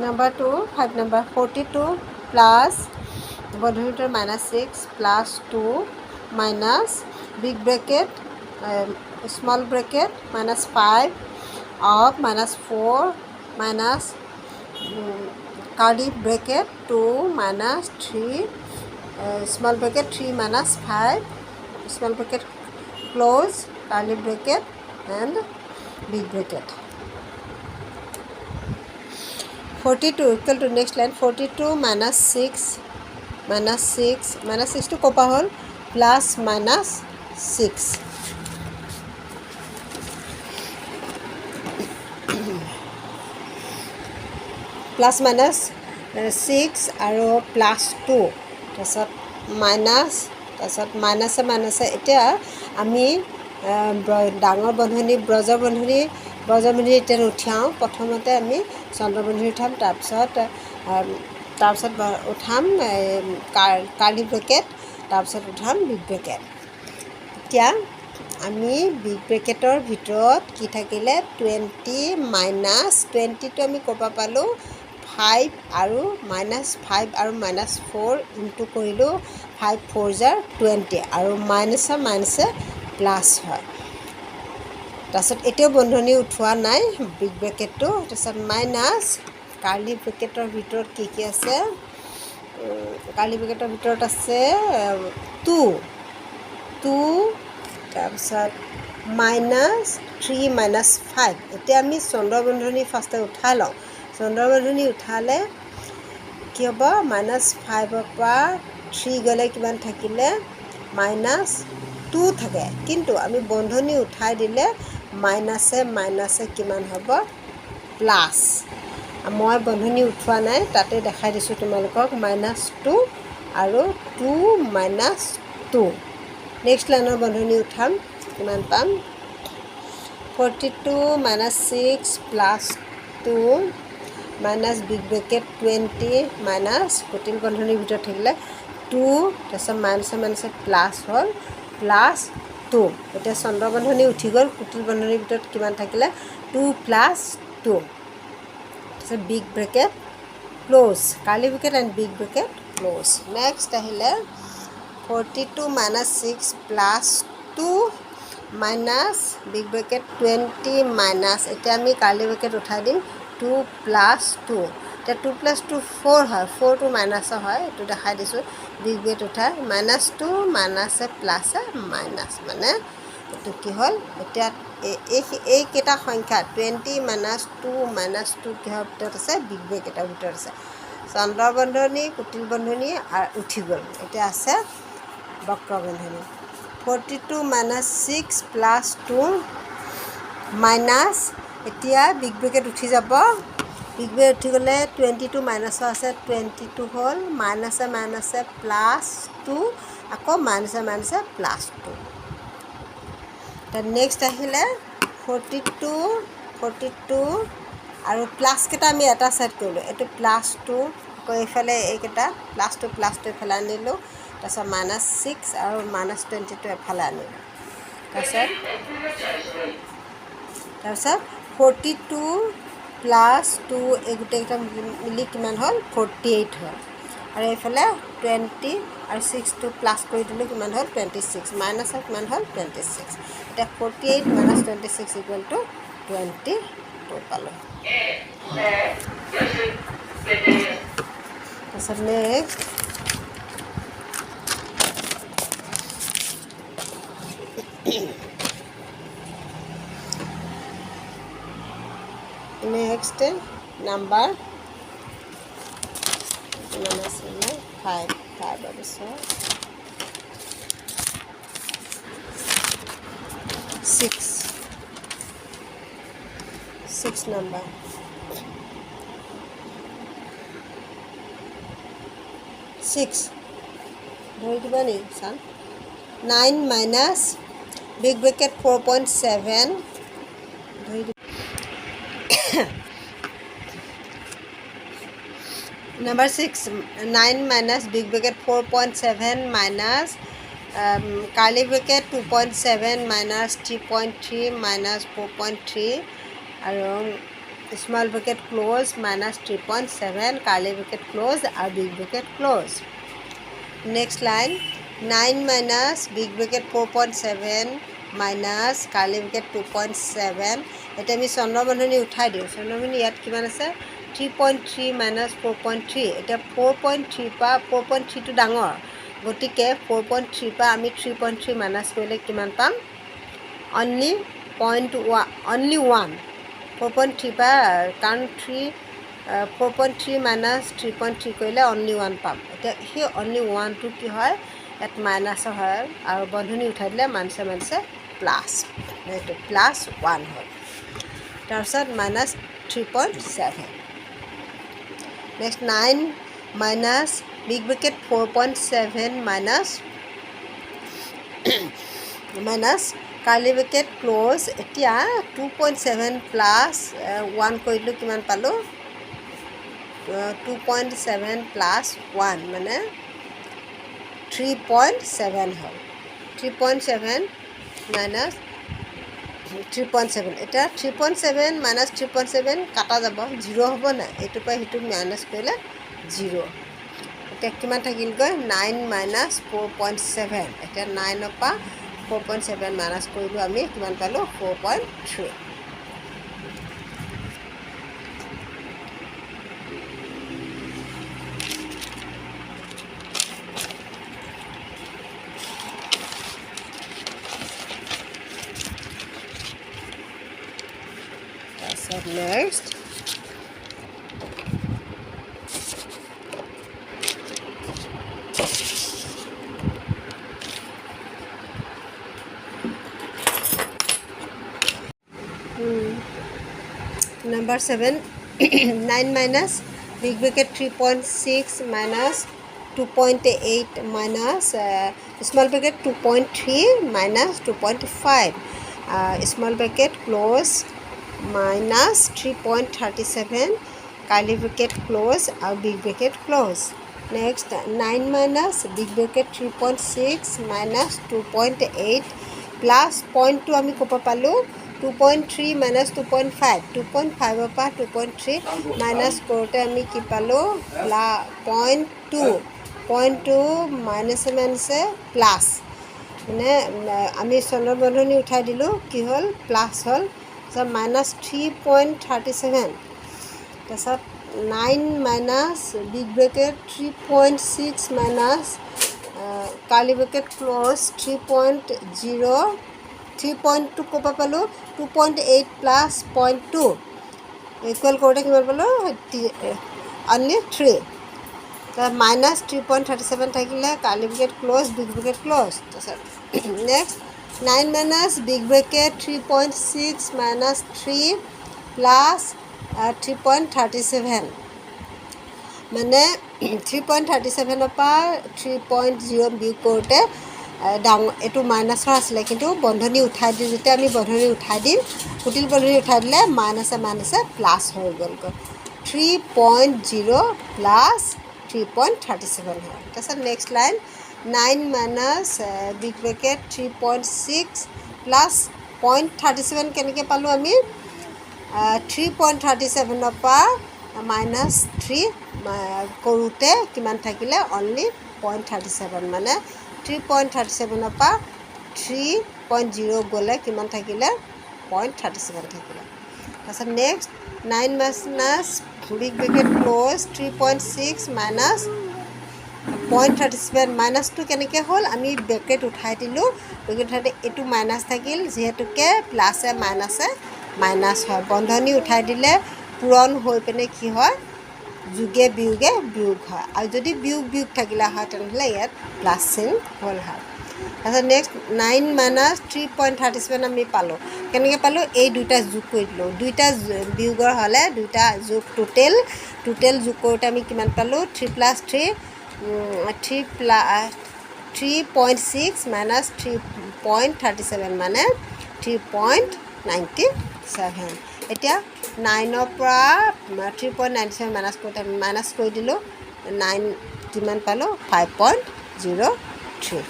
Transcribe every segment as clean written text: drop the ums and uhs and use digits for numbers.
Number 2, 5 number 42 plus বন্ধনীৰ ভিতৰত -6 plus 2 minus big bracket small bracket -5 of -4 minus curly bracket 2 minus 3 small bracket 3 minus 5 small bracket close curly bracket and big bracket. 42 equal to next line 42 minus 6 to kopa hol plus minus 6 plus minus 6 আৰু plus 2 তাৰপিছত মাইনাছে এতিয়া আমি ডাঙৰ বন্ধনী ব্ৰজবন্ধনী এতিয়া উঠাওঁ প্ৰথমতে আমি চন্দ্ৰবন্ধনী উঠাম তাৰপিছত উঠাম কাৰ্লি ব্ৰেকেট তাৰপিছত উঠাম বিগ ব্ৰেকেট এতিয়া আমি বিগ ব্ৰেকেটৰ ভিতৰত কি থাকিলে 20 minus 20টো আমি ক'ৰ পৰা পালোঁ 5 আৰু -5 আৰু -4 ইনটু কৰিলোঁ 5 4 জাৰ 20 আৰু মাইনাছে প্লাছ হয় তাৰপিছত এতিয়াও বন্ধনী উঠোৱা নাই বিগ ব্ৰেকেটটো তাৰপিছত মাইনাছ কাৰ্লি ব্ৰেকেটৰ ভিতৰত কি আছে কাৰ্লি ব্ৰেকেটৰ ভিতৰত আছে 2 তাৰপিছত -3 -5 এতিয়া আমি চন্দ্ৰবন্ধনী ফাৰ্ষ্টে উঠাই লওঁ চন্দ্ৰবন্ধনী উঠালে কি হ'ব -5ৰ পৰা 3 গ'লে কিমান থাকিলে -2 থাকে কিন্তু আমি বন্ধনী উঠাই দিলে মাইনাছে কিমান হ'ব প্লাছ মই বন্ধনী উঠোৱা নাই তাতে দেখাই দিছোঁ তোমালোকক -2 আৰু 2 -2 নেক্সট লাইনৰ বন্ধনী উঠাম কিমান পাম 42 -6 plus 2 minus big bracket 20 minus কুটিল বন্ধনীৰ ভিতৰত থাকিলে 2 তাৰপিছত মাইনাছে প্লাছ হ'ল প্লাছ 2 এতিয়া চন্দ্ৰবন্ধনী উঠি গ'ল কুটিল বন্ধনীৰ ভিতৰত কিমান থাকিলে 2 plus 2 তাৰপিছত big bracket close curly bracket and big bracket close next আহিলে 42 -6 plus 2 minus big bracket 20 minus এতিয়া আমি কাৰ্লি ব্ৰেকেট উঠাই দিম 2 plus 2 এতিয়া 2 plus 2 4 হয় 4টো মাইনাছে হয় এইটো দেখাই দিছোঁ বিগ ব্ৰেকেট উঠাই -2 মাইনাছে প্লাছে মাইনাছ মানে এইটো কি হ'ল এতিয়া এইকেইটা সংখ্যা 20 -2 -2 কিহৰ ভিতৰত আছে বিগ ব্ৰেকেটৰ ভিতৰত আছে চন্দ্ৰবন্ধনী কুটিল বন্ধনী উঠি গ'ল এতিয়া আছে বক্ৰবন্ধনী 42 -6 plus 2 মাইনাছ এতিয়া বিগ ব্ৰেকেট উঠি যাব বিগ ব্ৰেকেট উঠি গ'লে 22 মাইনাছো আছে 22 হ'ল মাইনাছে প্লাছ 2 আকৌ মাইনাছে প্লাছ 2 নেক্সট আহিলে 42 আৰু প্লাছকেইটা আমি এটা ছাইড কৰিলোঁ এইটো +2 আকৌ এইফালে এইকেইটা +2 এইফালে আনিলোঁ তাৰপিছত -6 আৰু -22 এফালে আনিলোঁ তাৰপিছত 42 + 2 এই গোটেইকেইটা মিলি কিমান হ'ল 48 হ'ল আৰু এইফালে 20 আৰু 6টো প্লাছ কৰি দিলোঁ কিমান হ'ল 26 মাইনাছত কিমান হ'ল 26 এতিয়া 48 - 26 = 22 পালোঁ তাৰপিছত নেক্সট নাম্বাৰ 5 তাৰপিছত 6 নাম্বাৰ 6 ধৰি দিবা নি চান 9 minus big bracket 4.7 ধৰি দিব Number 6 9 minus big bracket 4.7 minus curly bracket 2.7 minus 3.3 minus 4.3 আৰু small bracket close minus 3.7 curly bracket close আৰু big bracket close. Next line 9 minus big bracket 4.7 minus curly bracket 2.7। এতিয়া আমি চন্দ্ৰবন্ধনী উঠাই দিওঁ। চন্দ্ৰবন্ধনী ইয়াত কিমান আছে 3.3 মাইনাছ 4.3। এতিয়া 4.3 পৰা 4.3টো ডাঙৰ, গতিকে 4.3 পৰা আমি 3.3 মাইনাছ কৰিলে কিমান পাম? অনলি 1। 4.3 পৰা কাৰণ 4.3 মাইনাছ 3.3 কৰিলে অনলি 1 পাম। এতিয়া সেই অনলি 1টো কি হয় ইয়াত মাইনাছৰ হয় আৰু বন্ধনী উঠাই দিলে মাইনাছে প্লাছ, এইটো +1 হয়। তাৰপিছত minus 3.7। Next 9 minus big bracket 4.7 minus curly bracket close. এতিয়া 2.7 + 1 কৰিলোঁ, কিমান পালোঁ? 2.7 + 1 মানে 3.7 হ'ল। 3.7 মাইনাছ 3.7। এতিয়া 3.7 মাইনাছ 3.7 কাটা যাব, 0 হ'ব নাই? এইটোৰ পৰা সেইটো মাইনাছ কৰিলে 0। এতিয়া কিমান থাকিলগৈ 9 মাইনাছ 4.7। এতিয়া 9ৰ পৰা 4.7 মাইনাছ কৰিলোঁ, আমি কিমান পালোঁ 4.3। তাৰপিছত next Number 7 9 minus big bracket 3.6 minus 2.8 minus small bracket 2.3 minus 2.5 small bracket close minus 3.37 curly bracket close and big bracket close. Next 9 minus big bracket 3.6 minus 2.8 plus 0.2 আমি ক'ব পালোঁ 2.3 minus 2.5 2.5 পৰা 2.3 মাইনাছ কৰোঁতে আমি কি পালোঁ 0.2 মাইনাছে প্লাছ মানে আমি চন্দ্ৰবন্ধনী উঠাই দিলোঁ, কি হ'ল প্লাছ হ'ল। তাৰপিছত মাইনাছ 3.37। তাৰপিছত 9 minus big bracket 3.6 minus curly bracket close 3.0 3.2 ক'ৰ পৰা পালোঁ 2.8 প্লাছ 0.2 ইকুৱেল কৰোঁতে কিমান পালোঁ অনলি 3। মাইনাছ 3.37 থাকিলে curly bracket close big bracket close. তাৰপিছত next 9 minus big bracket 3.6 minus 3 plus 3.37 মানে 3.37ৰ পৰা 3.0 বিয়োগ কৰোঁতে ডাঙৰ এইটো মাইনাছৰ আছিলে, কিন্তু বন্ধনী উঠাই দি যেতিয়া আমি বন্ধনী উঠাই দিম কুটিল বন্ধনী উঠাই দিলে মাইনাছে প্লাছ হৈ গ'লগৈ 3.0 প্লাছ 3.37 হয়। তাৰপিছত next line 9 minus big bracket 3.6 plus 0.37 কেনেকৈ পালোঁ আমি 3.37ৰ পৰা -3 কৰোঁতে কিমান থাকিলে অনলি 0.37 মানে 3.37ৰ পৰা 3.0 গ'লে কিমান থাকিলে 0.37 থাকিলে। তাৰপিছত next 9 minus big bracket close 3.6 minus 0.37 মাইনাছটো কেনেকৈ হ'ল আমি ব্ৰেকেট উঠাই দিলোঁ, ব্ৰেকেট উঠাই এইটো মাইনাছ থাকিল, যিহেতুকে প্লাছে মাইনাছ হয়। বন্ধনী উঠাই দিলে পূৰণ হৈ পিনে কি হয় যোগে বিয়োগে বিয়োগ হয়, আৰু যদি বিয়োগ থাকিলে হয় তেনেহ'লে ইয়াত প্লাছ চিন হ'ল হয়। তাৰপিছত নেক্সট 9 মাইনাছ 3.37 আমি পালোঁ, কেনেকৈ পালোঁ এই দুইটা যোগ কৰি দিলোঁ, দুইটা বিয়োগৰ হ'লে দুইটা যোগ টোটেল যোগ কৰোঁতে আমি কিমান পালোঁ 3 + 3.6 মাইনাছ 3.37 মানে 3.97। এতিয়া 9ৰ পৰা 3.97 মাইনাছ কৰোঁতে আমি মাইনাছ কৰি দিলোঁ 9 কিমান পালোঁ 5.03।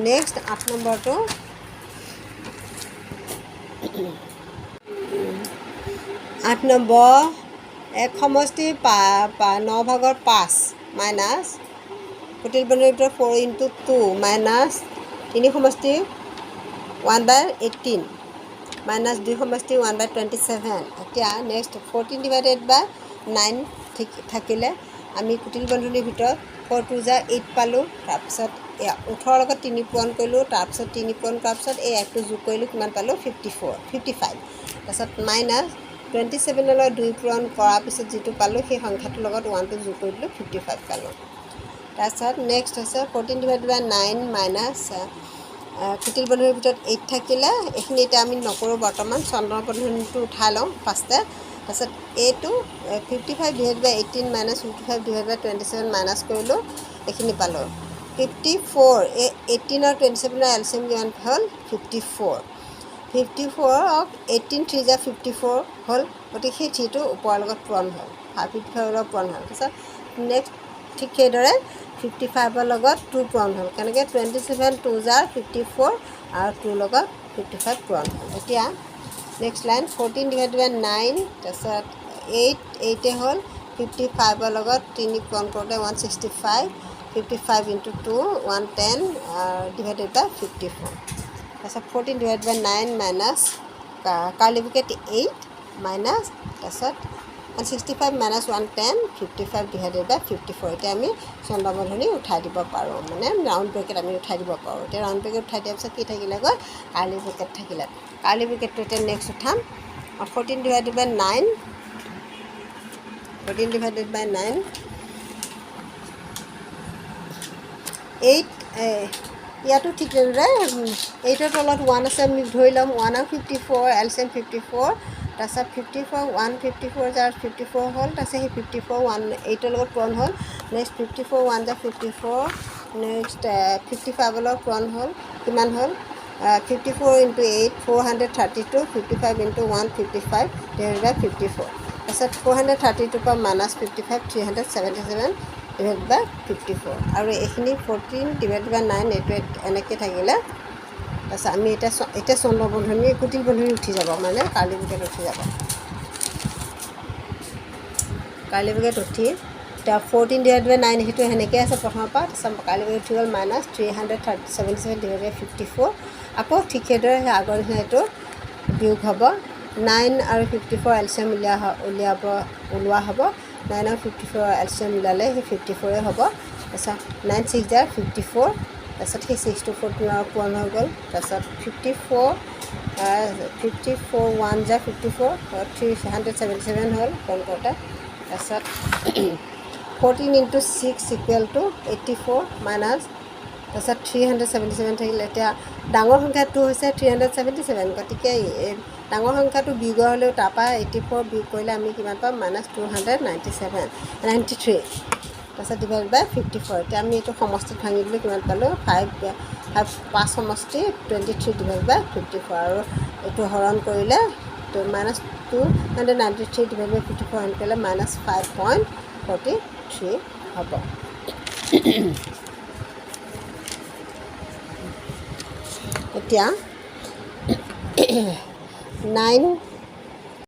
নেক্সট 8 নম্বৰটো 8 নম্বৰ এক সমষ্টি 9 ভাগৰ 5 মাইনাছ কুটিল বন্ধনীৰ ভিতৰত 4 × 2 মাইনাছ 3 সমষ্টি 1/18 মাইনাছ 2 সমষ্টি 1/27। এতিয়া নেক্সট 14/9 থাকিলে আমি কুটিল বন্ধনীৰ ভিতৰত 4 × 2 = 8 পালোঁ। তাৰপিছত 18 লগত 3 পূৰণ কৰিলোঁ, তাৰপিছত 3 পূৰণ কৰাৰ পিছত এই 1টো যোগ কৰিলোঁ, কিমান পালোঁ 55। তাৰপিছত মাইনাছ 27 লগত 2 পূৰণ কৰাৰ পিছত যিটো পালোঁ সেই সংখ্যাটোৰ লগত 1টো যোগ কৰি দিলোঁ, 55 পালোঁ। তাৰপিছত নেক্সট হৈছে 14/9 মাইনাছ কুটিল বন্ধনীৰ ভিতৰত 8 থাকিলে, এইখিনি এতিয়া আমি নকৰোঁ বৰ্তমান, চন্দ্ৰ বন্ধনীটো উঠাই লওঁ ফাৰ্ষ্টে। তাৰপিছত এইটো 55/18 মাইনাছ 55/27 মাইনাছ কৰিলোঁ, এইখিনি পালোঁ 54। এই 18 আৰু 27ৰ এলচিএম কিমান হ'ল 54। 54ক 18 3 × 54 হ'ল, গতিকে সেই 3টো ওপৰৰ লগত পূৰণ হ'ল, 55ৰ লগত পূৰণ হ'ল। তাৰপিছত নেক্সট ঠিক সেইদৰে 55ৰ লগত 2 পূৰণ হ'ল, কেনেকৈ 27 2 × 54 আৰু 2 লগত 55 পূৰণ হ'ল। এতিয়া নেক্সট লাইন 14/9, তাৰপিছত 8 হ'ল 55ৰ লগত 3 পূৰণ কৰোঁতে 165, 55 × 2 110 /54। তাৰপিছত 14/9 মাইনাছ কাৰ্লি ব্ৰেকেট 8 মাইনাছ তাৰপিছত 165 মাইনাছ 110 55/54। এতিয়া আমি চন্দ্ৰ বন্ধনী উঠাই দিব পাৰোঁ, মানে ৰাউণ্ড ব্ৰেকেট আমি উঠাই দিব পাৰোঁ। এতিয়া ৰাউণ্ড ব্ৰেকেট উঠাই দিয়াৰ পিছত কি থাকিলেগৈ কাৰ্লি ব্ৰেকেট থাকিলে। কাৰ্লি ব্ৰেকেটটো এতিয়া নেক্সট উঠাম 14/9 8 ইয়াতো ঠিক তেনেদৰে 8ৰ তলত 1 আছে, আমি ধৰি ল'ম 1 আৰু 54 এলচিএম 54। তাৰপিছত 54 154 × 54 হ'ল, তাৰপিছত সেই 54 8ৰ লগত পূৰণ হ'ল। নেক্সট 54 1 × 54, নেক্সট 55ৰ লগত পূৰণ হ'ল, কিমান হ'ল 54 × 8 432, 55 × 1 55 /54। তাৰপিছত 432 পৰা মাইনাছ 55 377 /54। আৰু এইখিনি 14/9 এইটো এনেকৈ থাকিলে। তাৰপিছত আমি এতিয়া চন্দ্ৰ বন্ধনী কুটিল বন্ধনী উঠি যাব, মানে কাৰ্লি ব্ৰেকেট উঠি যাব। কাৰ্লি ব্ৰেকেট উঠি এতিয়া 14/9 সেইটো সেনেকৈ আছে প্ৰথমৰ পৰা। তাৰপিছত কাৰ্লি ব্ৰেকেট উঠি গ'ল মাইনাছ 377 /54। আকৌ ঠিক সেইদৰে সেই আগৰ নিচিনা এইটো বিয়োগ হ'ব। 9 আৰু 54 এলচিএম ওলোৱা হ'ব। 9 আৰু 54 এলচিএম ওলালে সেই 54 হ'ব। তাৰপিছত 9 6 × 54, তাৰপিছত সেই 6টো 14 পূৰণ হৈ গ'ল। তাৰপিছত 54 1 × 54 377 হ'ল পূৰণ কৰোঁতে। তাৰপিছত 14 × 6 = 84 মাইনাছ তাৰপিছত 377 থাকিলে। এতিয়া ডাঙৰ সংখ্যাটো হৈছে 377, গতিকে ডাঙৰ সংখ্যাটো বিয়োগ হ'লেও তাৰপৰা 84 বিয়োগ কৰিলে আমি কিমান পাম মাইনাছ 293। তাৰপিছত /54। এতিয়া আমি এইটো সমষ্টিত ভাঙি দিলোঁ, কিমান পালোঁ 5 সমষ্টি 23 /54। আৰু এইটো হৰণ কৰিলে মাইনাছ 293 /54 হৰণ কৰিলে মাইনাছ 5.43 হ'ব। এতিয়া 9